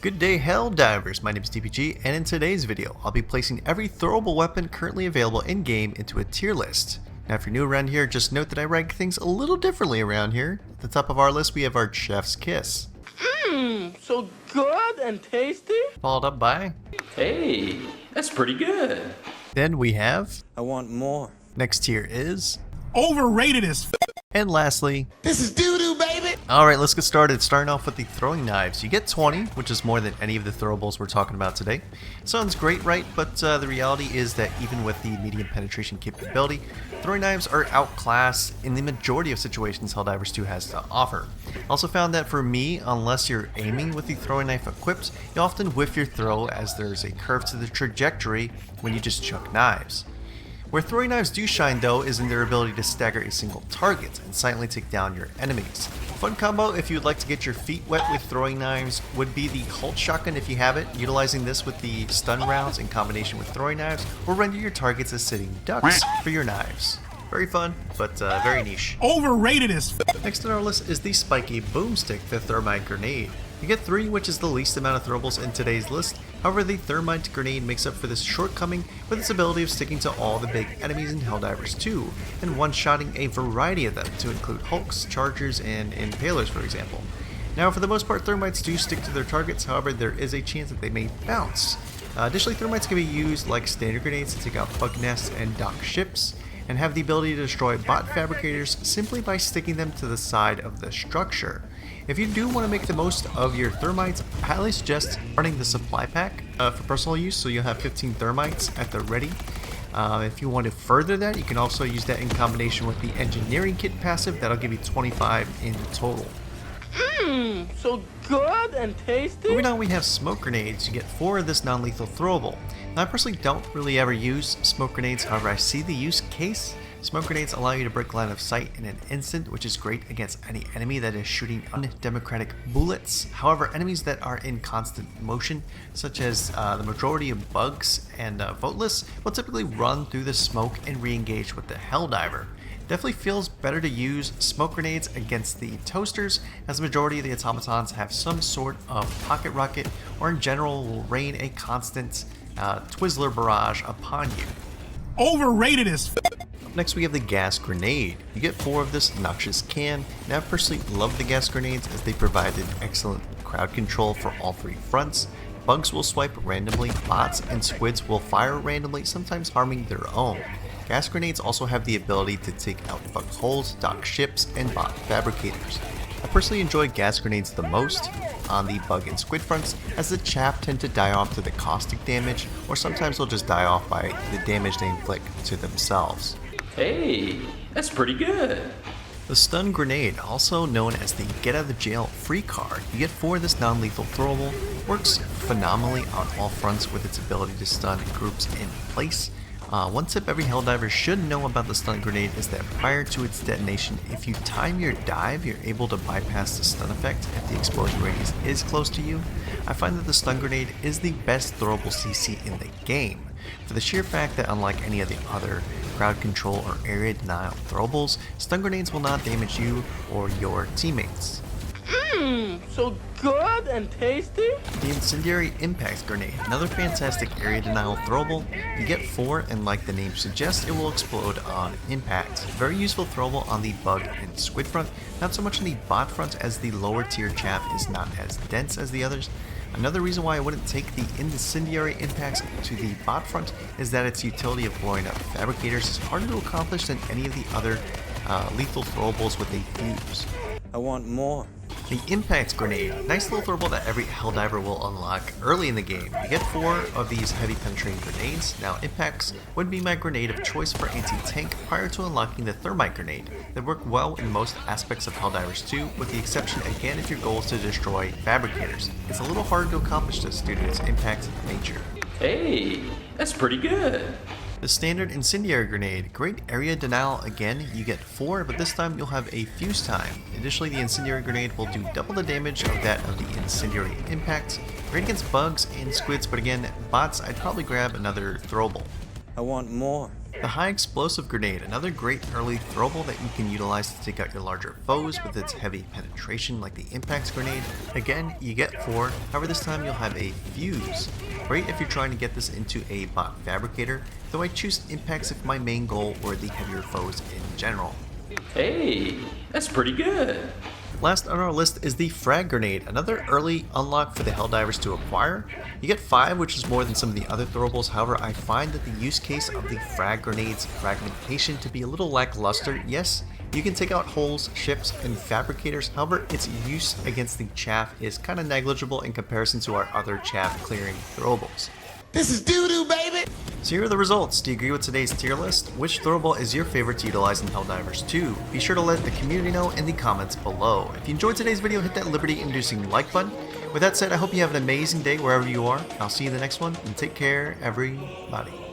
Good day, Helldivers. My name is DPG, and in today's video, I'll be placing every throwable weapon currently available in-game into a tier list. Now, if you're new around here, just note that I rank things a little differently around here. At the top of our list, we have our Chef's Kiss. So good and tasty. Followed up by... Hey, that's pretty good. Then we have... I want more. Next tier is... Overrated as f. And lastly... This is doo-doo, baby! Alright, let's get started. Starting off with the throwing knives. You get 20, which is more than any of the throwables we're talking about today. Sounds great, right? But the reality is that even with the medium penetration capability, throwing knives are outclassed in the majority of situations Helldivers 2 has to offer. Also found that for me, unless you're aiming with the throwing knife equipped, you often whiff your throw as there's a curve to the trajectory when you just chuck knives. Where throwing knives do shine though is in their ability to stagger a single target and silently take down your enemies. Fun combo if you'd like to get your feet wet with throwing knives would be the Cult Shotgun if you have it. Utilizing this with the stun rounds in combination with throwing knives will render your targets as sitting ducks for your knives. Very fun, but very niche. Overrated as f. Next on our list is the Spiky Boomstick, the Thermite Grenade. You get 3, which is the least amount of throwables in today's list. However, the Thermite Grenade makes up for this shortcoming with its ability of sticking to all the big enemies in Helldivers 2, and one-shotting a variety of them to include Hulks, Chargers, and Impalers, for example. Now, for the most part, Thermites do stick to their targets, however, there is a chance that they may bounce. Additionally, Thermites can be used like standard grenades to take out bug nests and dock ships, and have the ability to destroy bot fabricators simply by sticking them to the side of the structure. If you do want to make the most of your thermites, I highly suggest running the supply pack for personal use, so you'll have 15 thermites at the ready. If you want to further that, you can also use that in combination with the engineering kit passive. That'll give you 25 in total. So good and tasty. Moving on, we have smoke grenades. You get 4 of this non-lethal throwable. Now, I personally don't really ever use smoke grenades, however I see the use case. Smoke grenades allow you to break line of sight in an instant, which is great against any enemy that is shooting undemocratic bullets. However, enemies that are in constant motion, such as the majority of bugs and voteless, will typically run through the smoke and re-engage with the Helldiver. Definitely feels better to use smoke grenades against the toasters, as the majority of the automatons have some sort of pocket rocket, or in general will rain a constant Twizzler barrage upon you. Overrated as f. Next, we have the gas grenade. You get 4 of this noxious can. Now, I personally love the gas grenades as they provided excellent crowd control for all 3 fronts. Bugs will swipe randomly, bots and squids will fire randomly, sometimes harming their own. Gas grenades also have the ability to take out bug holes, dock ships, and bot fabricators. I personally enjoy gas grenades the most on the bug and squid fronts, as the chaff tend to die off to the caustic damage, or sometimes they'll just die off by the damage they inflict to themselves. Hey, that's pretty good. The stun grenade, also known as the get out of jail free card, you get 4 of this non-lethal throwable, works phenomenally on all fronts with its ability to stun groups in place. One tip every Helldiver should know about the stun grenade is that prior to its detonation, if you time your dive, you're able to bypass the stun effect if the explosion radius is close to you. I find that the stun grenade is the best throwable CC in the game, for the sheer fact that unlike any of the other crowd control or area denial throwables, stun grenades will not damage you or your teammates. So good and tasty. The Incen Impacts grenade, another fantastic area denial throwable. You get 4, and like the name suggests, it will explode on impact. Very useful throwable on the bug and squid front, not so much on the bot front, as the lower tier chaff is not as dense as the others. Another reason why I wouldn't take the Incendiary Impacts to the bot front is that its utility of blowing up fabricators is harder to accomplish than any of the other lethal throwables with a fuse. I want more. The Impact Grenade, nice little throwable that every Helldiver will unlock early in the game. You get 4 of these heavy penetrating grenades. Now, Impacts would be my grenade of choice for anti-tank prior to unlocking the Thermite Grenade. They work well in most aspects of Helldivers 2, with the exception again if your goal is to destroy fabricators. It's a little harder to accomplish this due to its impact nature. Hey, that's pretty good. The standard Incendiary Grenade, great area denial again, you get 4, but this time you'll have a fuse time. Additionally, the Incendiary Grenade will do double the damage of that of the Incendiary Impact. Great against bugs and squids, but again, bots, I'd probably grab another throwable. I want more. The High Explosive Grenade, another great early throwable that you can utilize to take out your larger foes with its heavy penetration like the Impacts Grenade. Again, you get 4, however this time you'll have a Fuse. Great if you're trying to get this into a bot fabricator, though I choose Impacts if my main goal were the heavier foes in general. Hey, that's pretty good. Last on our list is the Frag Grenade, another early unlock for the Helldivers to acquire. You get 5, which is more than some of the other throwables, however I find that the use case of the Frag Grenade's fragmentation to be a little lackluster. Yes, you can take out holes, ships, and fabricators, however its use against the chaff is kinda negligible in comparison to our other chaff clearing throwables. This is doo-doo, baby. So here are the results. Do you agree with today's tier list? Which throwable is your favorite to utilize in Helldivers 2? Be sure to let the community know in the comments below. If you enjoyed today's video, hit that liberty-inducing like button. With that said, I hope you have an amazing day wherever you are. I'll see you in the next one, and take care, everybody.